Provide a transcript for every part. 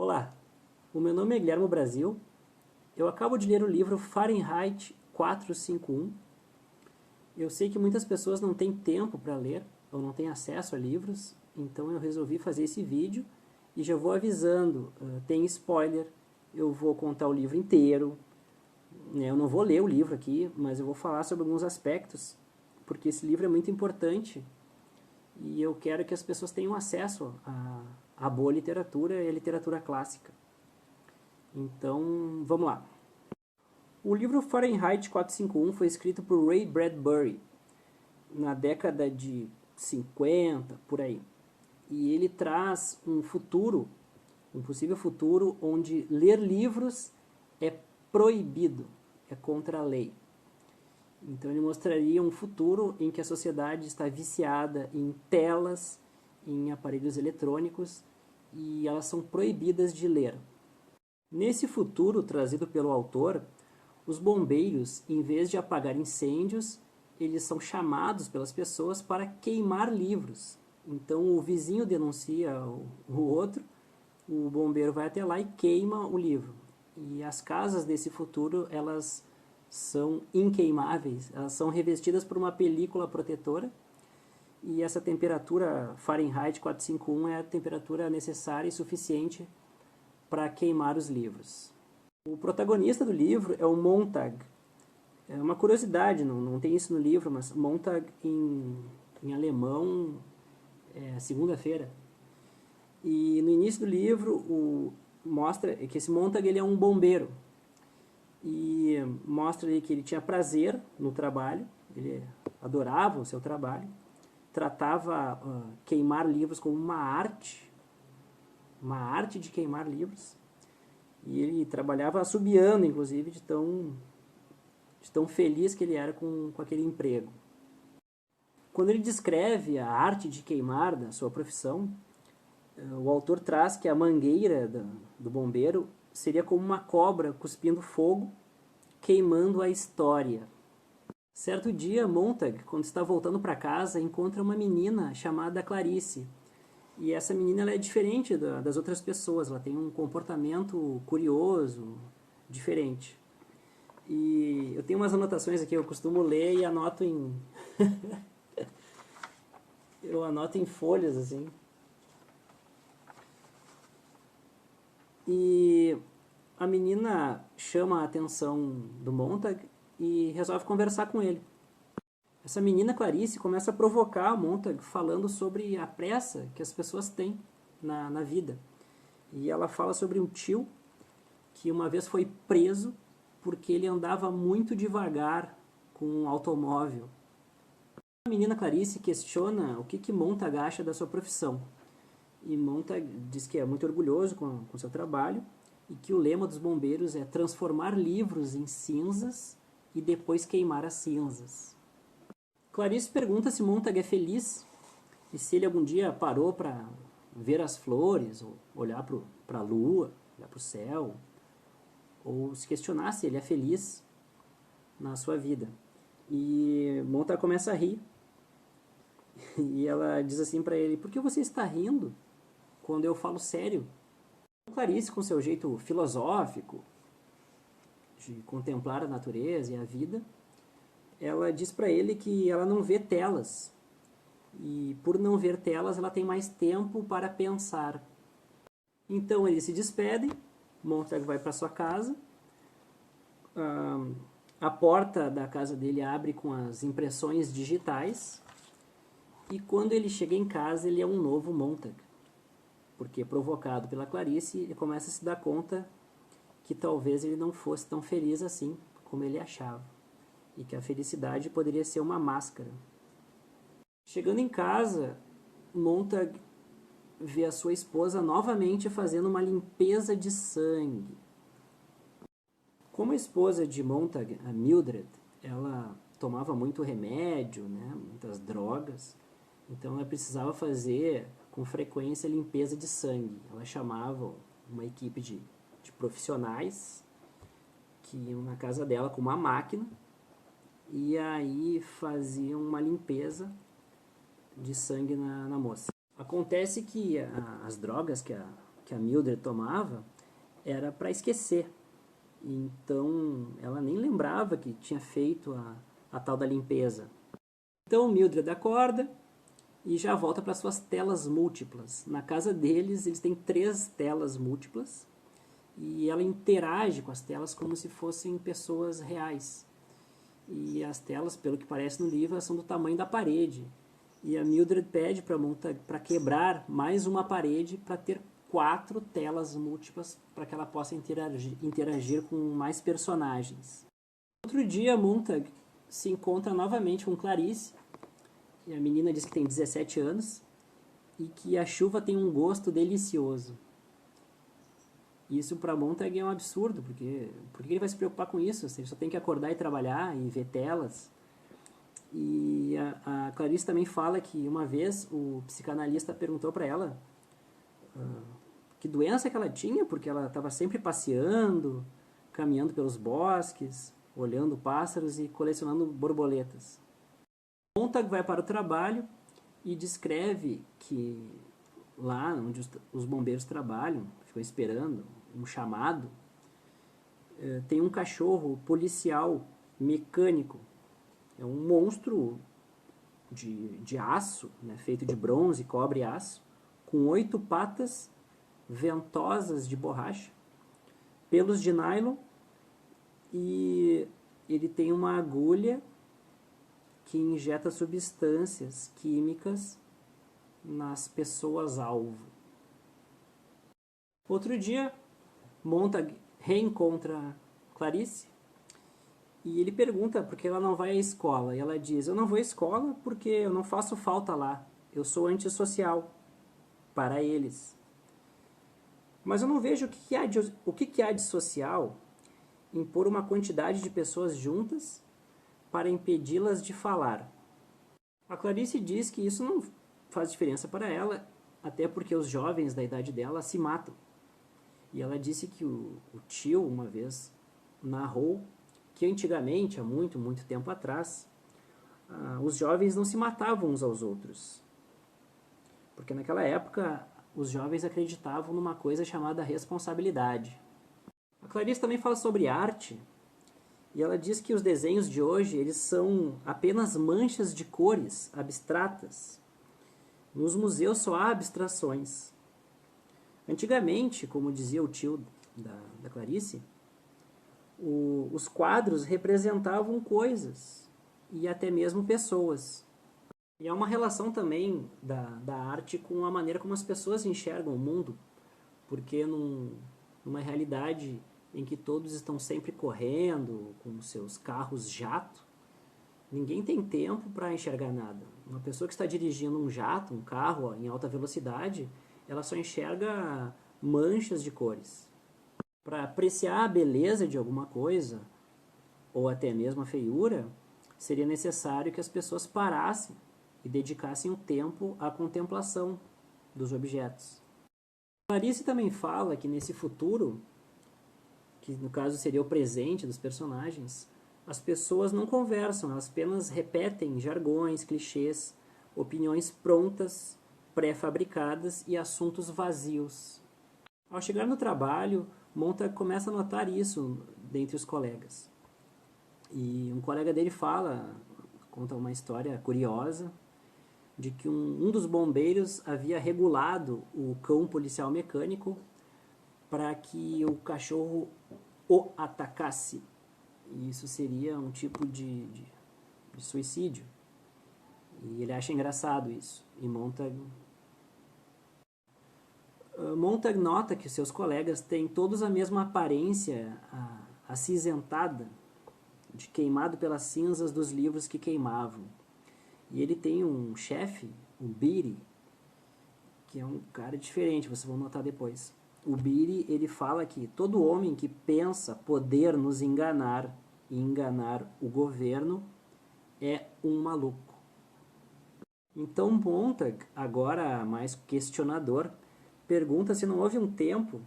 Olá, o meu nome é Guilherme Brasil. Eu acabo de ler o livro Fahrenheit 451. Eu sei que muitas pessoas não têm tempo para ler ou não têm acesso a livros, então eu resolvi fazer esse vídeo e já vou avisando, tem spoiler, eu vou contar o livro inteiro, eu não vou ler o livro aqui, mas eu vou falar sobre alguns aspectos, porque esse livro é muito importante e eu quero que as pessoas tenham acesso à boa literatura e à literatura clássica. Então, vamos lá. O livro Fahrenheit 451 foi escrito por Ray Bradbury na década de 50, por aí. E ele traz um futuro, um possível futuro, onde ler livros é proibido, é contra a lei. Então ele mostraria um futuro em que a sociedade está viciada em telas, em aparelhos eletrônicos, e elas são proibidas de ler. Nesse futuro trazido pelo autor, os bombeiros, em vez de apagar incêndios, eles são chamados pelas pessoas para queimar livros. Então o vizinho denuncia o outro, o bombeiro vai até lá e queima o livro. E as casas desse futuro, elas são inqueimáveis, elas são revestidas por uma película protetora, e essa temperatura Fahrenheit 451 é a temperatura necessária e suficiente para queimar os livros. O protagonista do livro é o Montag. É uma curiosidade, não tem isso no livro, mas Montag em alemão é segunda-feira. E no início do livro mostra que esse Montag ele é um bombeiro. E mostra que ele tinha prazer no trabalho, ele adorava o seu trabalho, tratava queimar livros como uma arte de queimar livros. E ele trabalhava assobiando, inclusive, de tão feliz que ele era com aquele emprego. Quando ele descreve a arte de queimar da sua profissão, o autor traz que a mangueira do bombeiro seria como uma cobra cuspindo fogo, queimando a história. Certo dia, Montag, quando está voltando para casa, encontra uma menina chamada Clarice. E essa menina ela é diferente das outras pessoas, ela tem um comportamento curioso, diferente. E eu tenho umas anotações aqui, eu costumo ler e anoto em... eu anoto em folhas, assim. E a menina chama a atenção do Montag e resolve conversar com ele. Essa menina Clarice começa a provocar o Montag falando sobre a pressa que as pessoas têm na vida. E ela fala sobre um tio que uma vez foi preso porque ele andava muito devagar com um automóvel. A menina Clarice questiona o que Montag acha da sua profissão. E Montag diz que é muito orgulhoso com seu trabalho e que o lema dos bombeiros é transformar livros em cinzas e depois queimar as cinzas. Clarice pergunta se Montag é feliz e se ele algum dia parou para ver as flores, ou olhar para a lua, olhar para o céu, ou se questionar se ele é feliz na sua vida. E Montag começa a rir e ela diz assim para ele: por que você está rindo quando eu falo sério? Clarice, com seu jeito filosófico de contemplar a natureza e a vida, ela diz para ele que ela não vê telas e por não ver telas ela tem mais tempo para pensar. Então eles se despedem, Montag vai para sua casa, a porta da casa dele abre com as impressões digitais e quando ele chega em casa ele é um novo Montag, porque provocado pela Clarice ele começa a se dar conta que talvez ele não fosse tão feliz assim como ele achava e que a felicidade poderia ser uma máscara. Chegando em casa, Montag vê a sua esposa novamente fazendo uma limpeza de sangue. Como a esposa de Montag, a Mildred, ela tomava muito remédio, né, muitas drogas, então ela precisava fazer com frequência limpeza de sangue. Ela chamava uma equipe de profissionais que iam na casa dela com uma máquina e aí faziam uma limpeza de sangue na moça. Acontece que as drogas que que a Mildred tomava era para esquecer. Então, ela nem lembrava que tinha feito a tal da limpeza. Então, Mildred acorda e já volta para suas telas múltiplas. Na casa deles, eles têm 3 telas múltiplas e ela interage com as telas como se fossem pessoas reais. E as telas, pelo que parece no livro, são do tamanho da parede. E a Mildred pede para quebrar mais uma parede para ter 4 telas múltiplas para que ela possa interagir com mais personagens. Outro dia, Montag se encontra novamente com Clarice, e a menina diz que tem 17 anos e que a chuva tem um gosto delicioso. Isso para Montag é um absurdo, porque por que ele vai se preocupar com isso? Ele só tem que acordar e trabalhar e ver telas. E a Clarice também fala que uma vez o psicanalista perguntou para ela que doença que ela tinha, porque ela estava sempre passeando, caminhando pelos bosques, olhando pássaros e colecionando borboletas. Montag vai para o trabalho e descreve que lá onde os bombeiros trabalham, ficam esperando um chamado, tem um cachorro policial mecânico. É um monstro de aço, né, feito de bronze, cobre e aço, com 8 patas ventosas de borracha, pelos de nylon, e ele tem uma agulha que injeta substâncias químicas nas pessoas-alvo. Outro dia, Montag reencontra Clarice e ele pergunta por que ela não vai à escola. E ela diz, eu não vou à escola porque eu não faço falta lá. Eu sou antissocial para eles. Mas eu não vejo o que há de social em pôr uma quantidade de pessoas juntas para impedi-las de falar. A Clarice diz que isso não faz diferença para ela, até porque os jovens da idade dela se matam. E ela disse que o tio, uma vez, narrou que antigamente, há muito, muito tempo atrás, os jovens não se matavam uns aos outros. Porque naquela época, os jovens acreditavam numa coisa chamada responsabilidade. A Clarice também fala sobre arte, e ela diz que os desenhos de hoje eles são apenas manchas de cores abstratas. Nos museus só há abstrações. Antigamente, como dizia o tio da Clarice, os quadros representavam coisas e até mesmo pessoas. E há uma relação também da arte com a maneira como as pessoas enxergam o mundo, porque numa realidade em que todos estão sempre correndo com seus carros jato, ninguém tem tempo para enxergar nada. Uma pessoa que está dirigindo um jato, um carro em alta velocidade, ela só enxerga manchas de cores. Para apreciar a beleza de alguma coisa, ou até mesmo a feiura, seria necessário que as pessoas parassem e dedicassem um tempo à contemplação dos objetos. Clarice também fala que nesse futuro, que no caso seria o presente dos personagens, as pessoas não conversam, elas apenas repetem jargões, clichês, opiniões prontas, pré-fabricadas e assuntos vazios. Ao chegar no trabalho, Montag começa a notar isso dentre os colegas. E um colega dele conta uma história curiosa, de que um dos bombeiros havia regulado o cão policial mecânico para que o cachorro o atacasse. E isso seria um tipo de suicídio. E ele acha engraçado isso. E Montag nota que seus colegas têm todos a mesma aparência acinzentada, de queimado pelas cinzas dos livros que queimavam. E ele tem um chefe, o Beatty, que é um cara diferente, vocês vão notar depois. O Beatty, ele fala que todo homem que pensa poder nos enganar e enganar o governo é um maluco. Então Montag, agora mais questionador, pergunta se não houve um tempo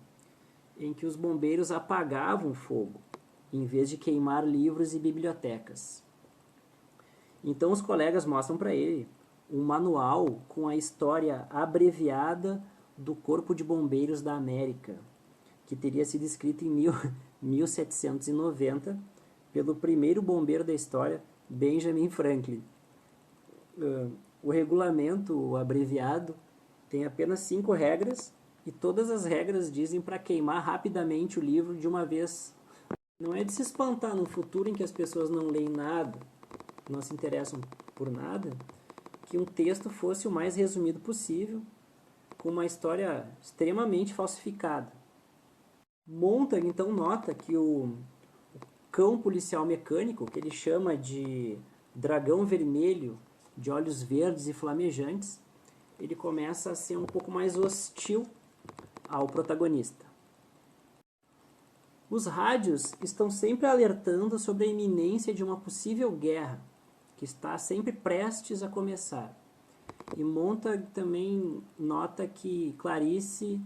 em que os bombeiros apagavam o fogo, em vez de queimar livros e bibliotecas. Então os colegas mostram para ele um manual com a história abreviada do Corpo de Bombeiros da América, que teria sido escrito em 1790 pelo primeiro bombeiro da história, Benjamin Franklin. O regulamento, o abreviado, tem apenas 5 regras e todas as regras dizem para queimar rapidamente o livro de uma vez. Não é de se espantar no futuro em que as pessoas não leem nada, não se interessam por nada, que um texto fosse o mais resumido possível, com uma história extremamente falsificada. Montag então nota que o cão policial mecânico, que ele chama de dragão vermelho, de olhos verdes e flamejantes, ele começa a ser um pouco mais hostil ao protagonista. Os rádios estão sempre alertando sobre a iminência de uma possível guerra, que está sempre prestes a começar. E Montag também nota que Clarice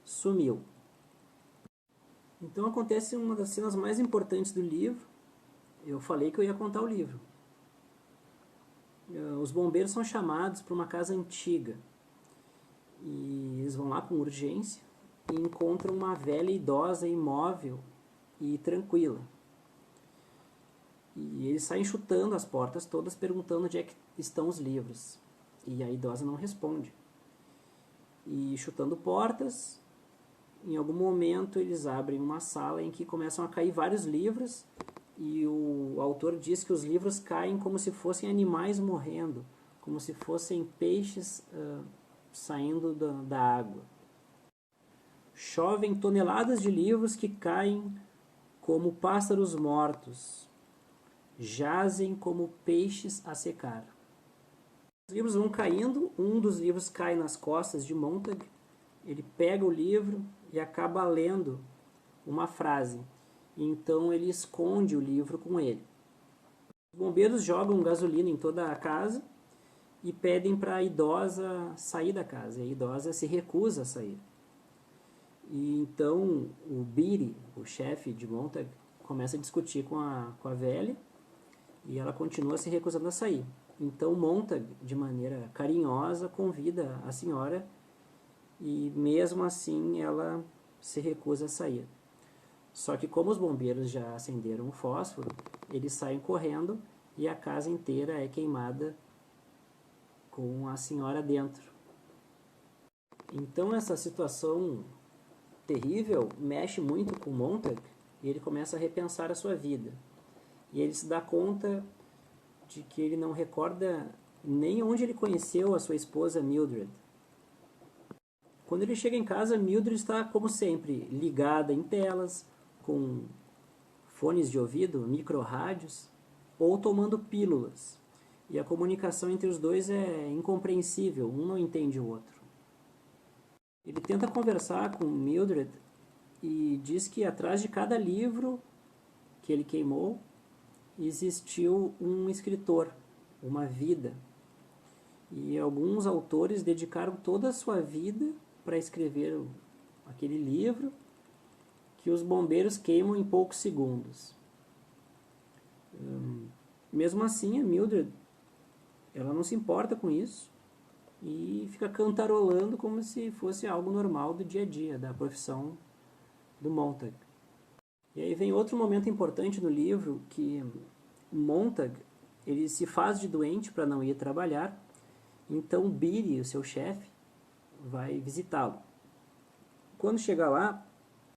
sumiu. Então acontece uma das cenas mais importantes do livro. Eu falei que eu ia contar o livro. Os bombeiros são chamados para uma casa antiga. E eles vão lá com urgência e encontram uma velha idosa imóvel e tranquila. E eles saem chutando as portas todas, perguntando onde é que estão os livros. E a idosa não responde. E chutando portas, em algum momento eles abrem uma sala em que começam a cair vários livros, e o autor diz que os livros caem como se fossem animais morrendo, como se fossem peixes saindo da água. Chovem toneladas de livros que caem como pássaros mortos, jazem como peixes a secar. Os livros vão caindo, um dos livros cai nas costas de Montag, ele pega o livro e acaba lendo uma frase, então ele esconde o livro com ele. Os bombeiros jogam gasolina em toda a casa e pedem para a idosa sair da casa, e a idosa se recusa a sair. E então o Beatty, o chefe de Montag, começa a discutir com a velha e ela continua se recusando a sair. Então Montag, de maneira carinhosa, convida a senhora e mesmo assim ela se recusa a sair. Só que como os bombeiros já acenderam o fósforo, eles saem correndo e a casa inteira é queimada com a senhora dentro. Então essa situação terrível mexe muito com Montag e ele começa a repensar a sua vida. E ele se dá conta de que ele não recorda nem onde ele conheceu a sua esposa Mildred. Quando ele chega em casa, Mildred está, como sempre, ligada em telas, com fones de ouvido, micro-rádios, ou tomando pílulas. E a comunicação entre os dois é incompreensível, um não entende o outro. Ele tenta conversar com Mildred e diz que atrás de cada livro que ele queimou existiu um escritor, uma vida. E alguns autores dedicaram toda a sua vida para escrever aquele livro que os bombeiros queimam em poucos segundos. Mesmo assim, a Mildred, ela não se importa com isso e fica cantarolando como se fosse algo normal do dia a dia, da profissão do Montag. E aí vem outro momento importante no livro, que Montag, ele se faz de doente para não ir trabalhar, então Beatty, o seu chefe, vai visitá-lo. Quando chega lá,